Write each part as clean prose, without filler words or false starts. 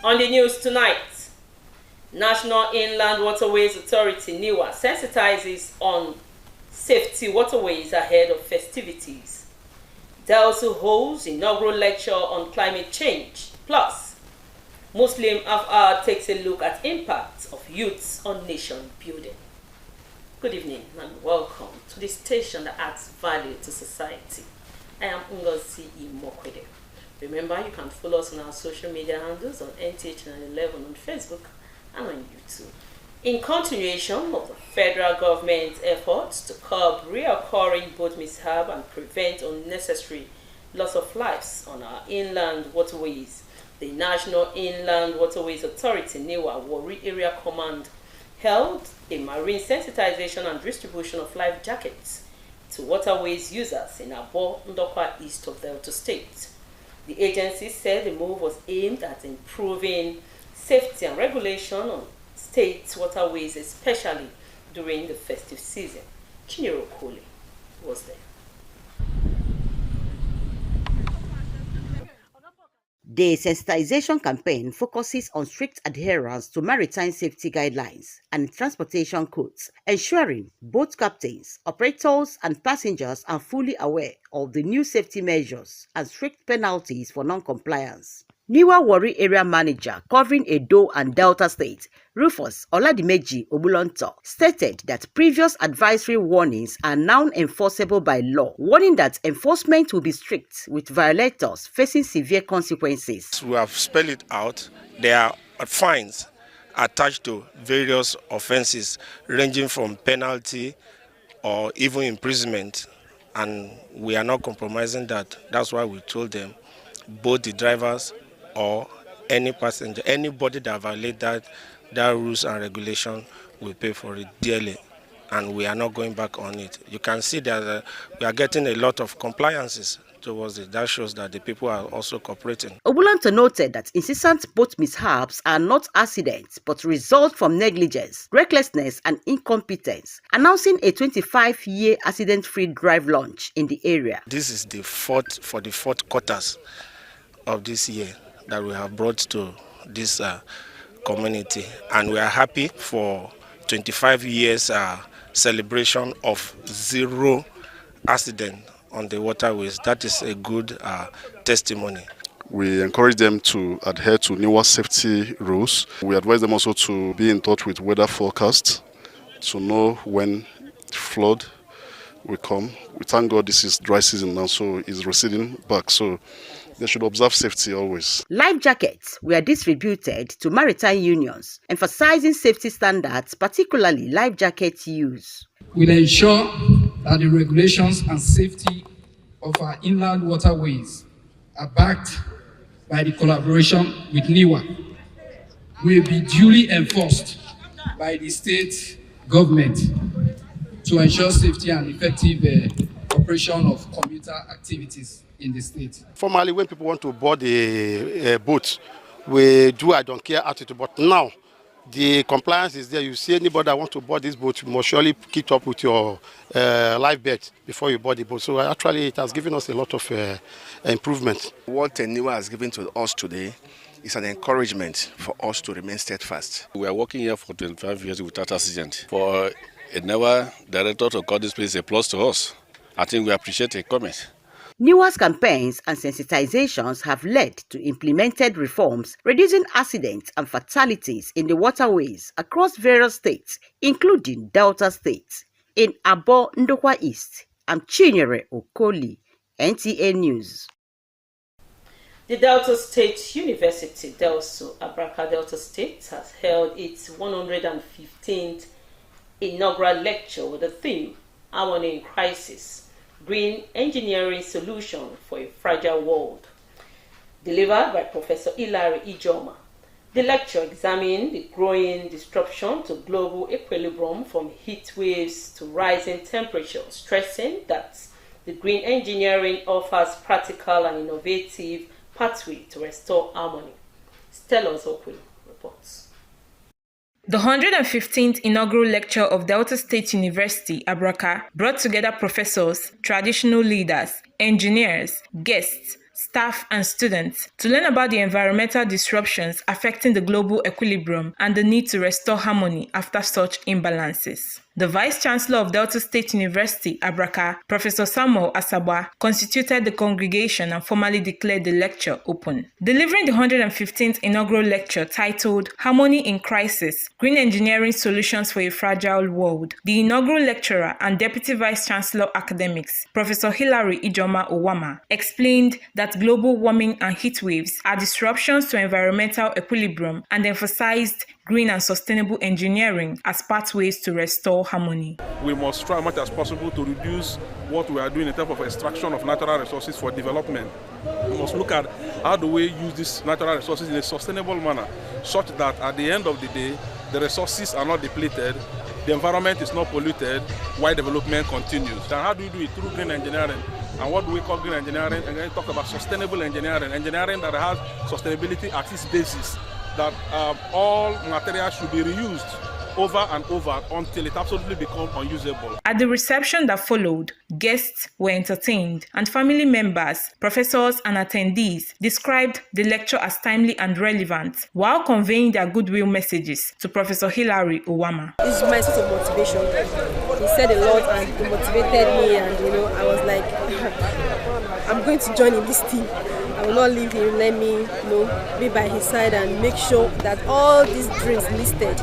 On the news tonight, National Inland Waterways Authority NIWA sensitizes on safety waterways ahead of festivities. Delsu holds inaugural lecture on climate change. Plus, Muslim Afar takes a look at impacts of youths on nation building. Good evening and welcome to the station that adds value to society. I am Ngozi Imokwede. Remember, you can follow us on our social media handles on NTH911 on Facebook and on YouTube. In continuation of the federal government's efforts to curb reoccurring boat mishap and prevent unnecessary loss of lives on our inland waterways, the National Inland Waterways Authority NIWA Warri Area Command held a marine sensitization and distribution of life jackets to waterways users in Abo, Ndokwa, east of Delta State. The agency said the move was aimed at improving safety and regulation on state waterways, especially during the festive season. Chinyere Okoli was there. The sensitization campaign focuses on strict adherence to maritime safety guidelines and transportation codes, ensuring boat captains, operators, and passengers are fully aware of the new safety measures and strict penalties for non-compliance. NIWA Warri Area Manager covering Edo and Delta State, Rufus Oladimeji Obulonto, stated that previous advisory warnings are now enforceable by law, warning that enforcement will be strict with violators facing severe consequences. We have spelled it out. There are fines attached to various offenses ranging from penalty or even imprisonment, and we are not compromising that. That's why we told them both the drivers or any passenger, anybody that violates that rules and regulation will pay for it dearly, and we are not going back on it. You can see that we are getting a lot of compliances towards it. That shows that the people are also cooperating. Obulonto noted that incessant boat mishaps are not accidents but result from negligence, recklessness, and incompetence, announcing a 25-year accident-free drive launch in the area. This is the fourth quarters of this year that we have brought to this community, and we are happy for 25 years celebration of zero accident on the waterways. That is a good testimony. We encourage them to adhere to NIWA safety rules. We advise them also to be in touch with weather forecasts to know when flood will come. We thank God this is dry season now, so it's receding back. So they should observe safety always. Life jackets were distributed to maritime unions, emphasizing safety standards, particularly life jacket use. We'll ensure that the regulations and safety of our inland waterways are backed by the collaboration with NIWA, will be duly enforced by the state government to ensure safety and effective operation of commuter activities in the state. Formerly, when people want to board a boat, we do I don't care attitude, but now the compliance is there. You see anybody that wants to board this boat, you must surely keep up with your life bet before you board the boat. So actually, it has given us a lot of improvement. What NIWA has given to us today is an encouragement for us to remain steadfast. We are working here for 25 years without accident. For a NIWA director to call this place a plus to us, I think we appreciate a comment. NIWA's campaigns and sensitizations have led to implemented reforms, reducing accidents and fatalities in the waterways across various states, including Delta State. In Abo, Ndokwa East, I'm Chinyere Okoli, NTA News. The Delta State University, Delso, Abraka Delta State, has held its 115th inaugural lecture with the theme, Harmony in Crisis, Green Engineering Solution for a Fragile World, delivered by Professor Hilary Ijoma. The lecture examined the growing disruption to global equilibrium from heat waves to rising temperatures, stressing that the green engineering offers practical and innovative pathway to restore harmony. Stella Zokwe reports. The 115th inaugural lecture of Delta State University, Abraka, brought together professors, traditional leaders, engineers, guests, staff, and students to learn about the environmental disruptions affecting the global equilibrium and the need to restore harmony after such imbalances. The Vice Chancellor of Delta State University, Abraka, Professor Samuel Asabwa, constituted the congregation and formally declared the lecture open. Delivering the 115th inaugural lecture titled Harmony in Crisis, Green Engineering Solutions for a Fragile World, the inaugural lecturer and Deputy Vice Chancellor Academics, Professor Hilary Ijoma Owama, explained that global warming and heat waves are disruptions to environmental equilibrium and emphasized green and sustainable engineering as pathways to restore harmony. We must try as much as possible to reduce what we are doing in terms of extraction of natural resources for development. We must look at how do we use these natural resources in a sustainable manner, such that at the end of the day, the resources are not depleted, the environment is not polluted, while development continues. And how do we do it? Through green engineering. And what do we call green engineering? And then talk about sustainable engineering, engineering that has sustainability at its basis, that all materials should be reused over and over until it absolutely becomes unusable. At the reception that followed, guests were entertained and family members, professors and attendees described the lecture as timely and relevant while conveying their goodwill messages to Professor Hilary Owama. It's my source of motivation. He said a lot and it motivated me, and I was like, I'm going to join in this team. I will not leave him. Let me be by his side and make sure that all these dreams listed,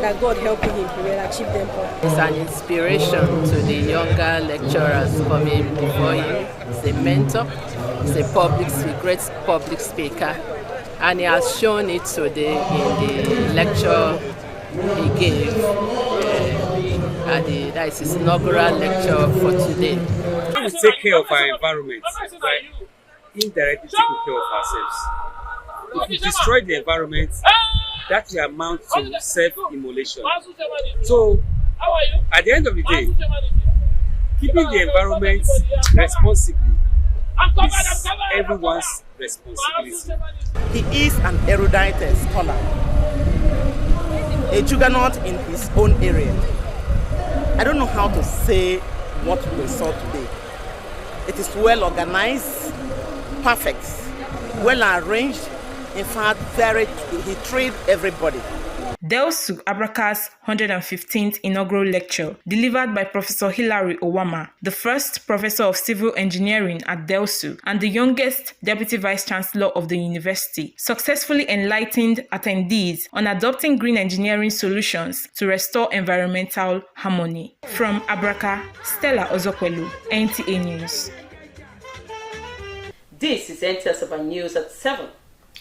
that God helping him, he will achieve them all. It's an inspiration to the younger lecturers coming before him. He's a mentor, he's a great public speaker, and he has shown it today in the lecture he gave. That is his inaugural lecture for today. We take care of our environment by indirectly taking care of ourselves. If we destroy the environment, that will amount to self-immolation. So, at the end of the day, keeping the environment responsibly is everyone's responsibility. He is an erudite scholar, a juggernaut in his own area. I don't know how to say what we saw today. It is well organized, perfect, well arranged. In fact, he treated everybody. Delsu Abraka's 115th inaugural lecture, delivered by Professor Hilary Owama, the first professor of civil engineering at Delsu and the youngest deputy vice chancellor of the university, successfully enlightened attendees on adopting green engineering solutions to restore environmental harmony. From Abraka, Stella Ozokwelu, NTA News. This is NTA Saba News at 7.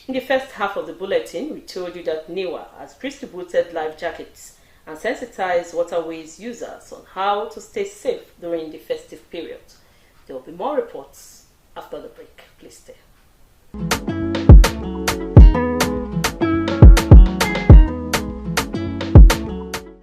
In the first half of the bulletin, we told you that NIWA has distributed life jackets and sensitized waterways users on how to stay safe during the festive period. There will be more reports after the break. Please stay.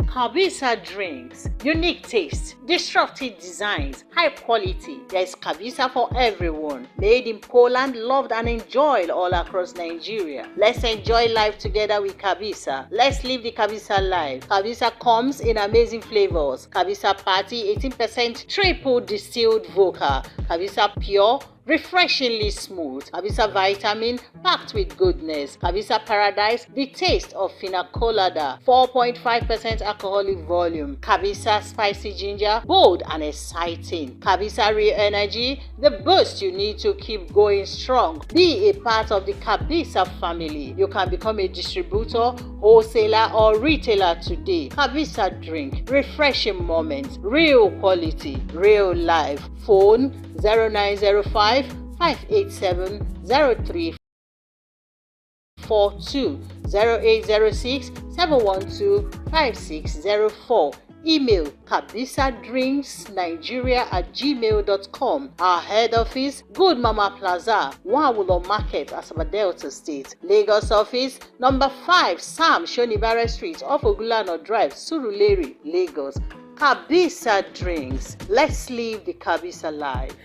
Kabisa drinks, unique taste, disruptive designs, high quality. There is Kabisa for everyone. Made in Poland, loved and enjoyed all across Nigeria. Let's enjoy life together with Kabisa. Let's live the Kabisa life. Kabisa comes in amazing flavors. Kabisa Party 18% triple distilled vodka. Kabisa Pure, refreshingly smooth. Kabisa Vitamin, packed with goodness. Kabisa Paradise, the taste of Fina Colada, 4.5% alcoholic volume. Kabisa Spicy Ginger, bold and exciting. Kabisa Real Energy, the boost you need to keep going strong. Be a part of the Kabisa family. You can become a distributor, wholesaler or retailer today. Kabisa drink, refreshing moments, real quality, real life. Phone 0905 587 0342 0806 712 5604. Email kabisadrinksnigeria@gmail.com. Our head office, Good Mama Plaza, Wawulo Market, Asaba Delta State. Lagos office, number 5, Sam Shonibare Street, off Ogulano Drive, Surulere, Lagos. Kabisa Drinks. Let's live the Kabisa life.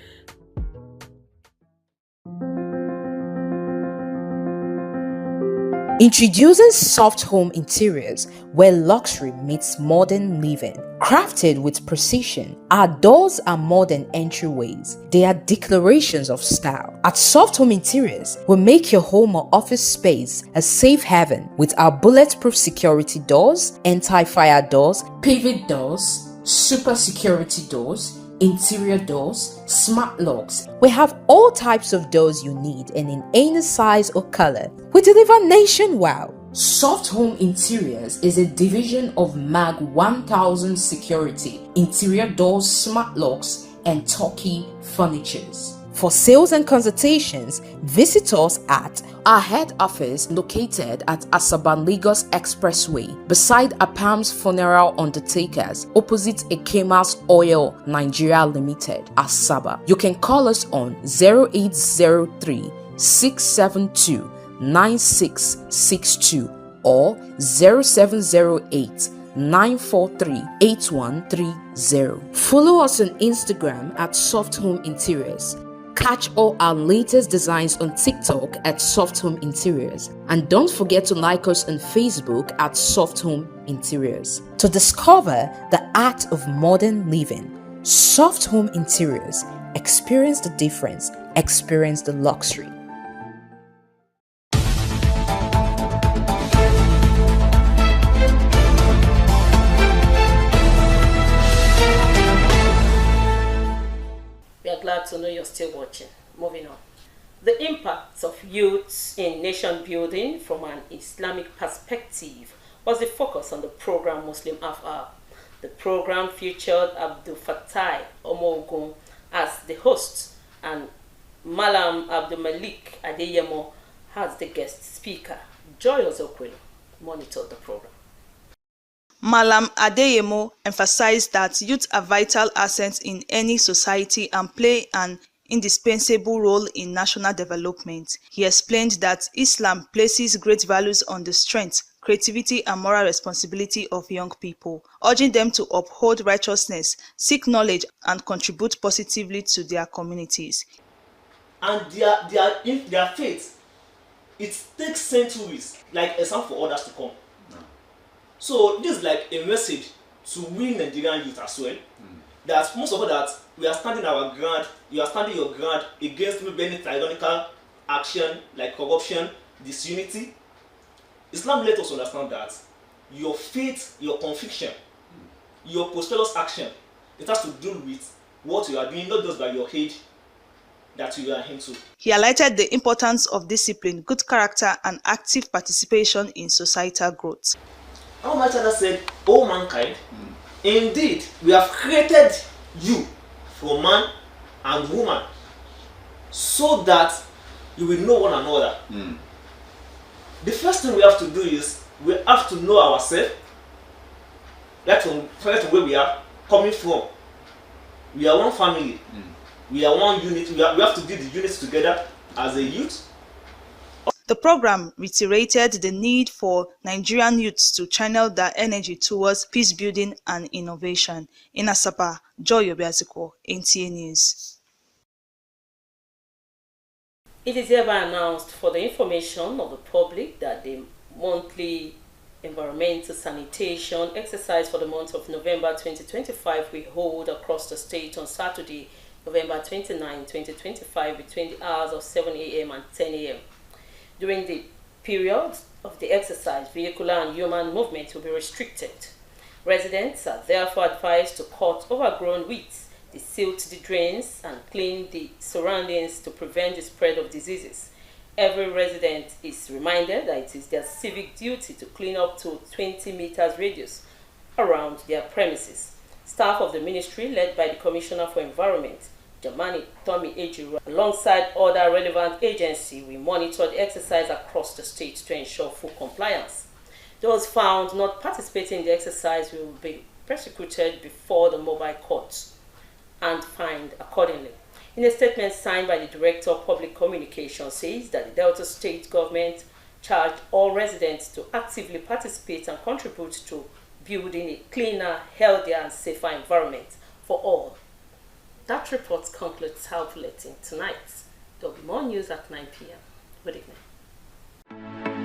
Introducing soft home interiors where luxury meets modern living. Crafted with precision, our doors are more than entryways. They are declarations of style. At Soft Home Interiors, we make your home or office space a safe haven with our bulletproof security doors, anti-fire doors, pivot doors, super security doors, interior doors, smart locks. We have all types of doors you need and in any size or color. We deliver nationwide. Soft Home Interiors is a division of MAG 1000 Security, interior doors, smart locks, and Turkey furnitures. For sales and consultations, visit us at our head office located at Asaban Lagos Expressway beside Apam's Funeral Undertakers opposite Ekemas Oil Nigeria Limited, Asaba. You can call us on 0803 672 9662 or 0708 943 8130. Follow us on Instagram at Soft Home Interiors. Catch all our latest designs on TikTok at Soft Home Interiors. And don't forget to like us on Facebook at Soft Home Interiors. To discover the art of modern living, Soft Home Interiors. Experience the difference. Experience the luxury. Glad to know you're still watching. Moving on. The impacts of youth in nation building from an Islamic perspective was the focus on the program Muslim Afar. The program featured Abdul Fattah Omogun as the host and Malam Abdul Malik Adeyemo as the guest speaker. Joy Ozokwelu monitored the program. Malam Adeyemo emphasized that youth are vital assets in any society and play an indispensable role in national development. He explained that Islam places great values on the strength, creativity, and moral responsibility of young people, urging them to uphold righteousness, seek knowledge, and contribute positively to their communities. And their faith, it takes centuries, like a song for others to come. So this is like a message to we Nigerian youth as well, that most of us that we are standing our ground, you are standing your ground against maybe any tyrannical action like corruption, disunity. Islam let us understand that your faith, your conviction, your prosperous action, it has to do with what you are doing, not just by your age that you are into. He highlighted the importance of discipline, good character, and active participation in societal growth. Our Father said, "O mankind, indeed we have created you from man and woman, so that you will know one another." The first thing we have to do is we have to know ourselves. That's where we are coming from. We are one family. We are one unit. We have to do the units together as a youth. The program reiterated the need for Nigerian youths to channel their energy towards peace building and innovation. In Asaba, Joy Obiaziko, NTA News. It is hereby announced for the information of the public that the monthly environmental sanitation exercise for the month of November 2025 will hold across the state on Saturday, November 29, 2025 between the hours of 7 a.m. and 10 a.m. During the period of the exercise, vehicular and human movement will be restricted. Residents are therefore advised to cut overgrown weeds, silt the drains, and clean the surroundings to prevent the spread of diseases. Every resident is reminded that it is their civic duty to clean up to 20 meters radius around their premises. Staff of the ministry, led by the Commissioner for Environment, Jamani Tommy Ejiru, alongside other relevant agencies, we monitor the exercise across the state to ensure full compliance. Those found not participating in the exercise will be prosecuted before the mobile courts and fined accordingly. In a statement signed by the Director of Public Communications, says that the Delta State government charged all residents to actively participate and contribute to building a cleaner, healthier, and safer environment for all. That report concludes our bulletin tonight. There will be more news at 9 p.m. Good evening.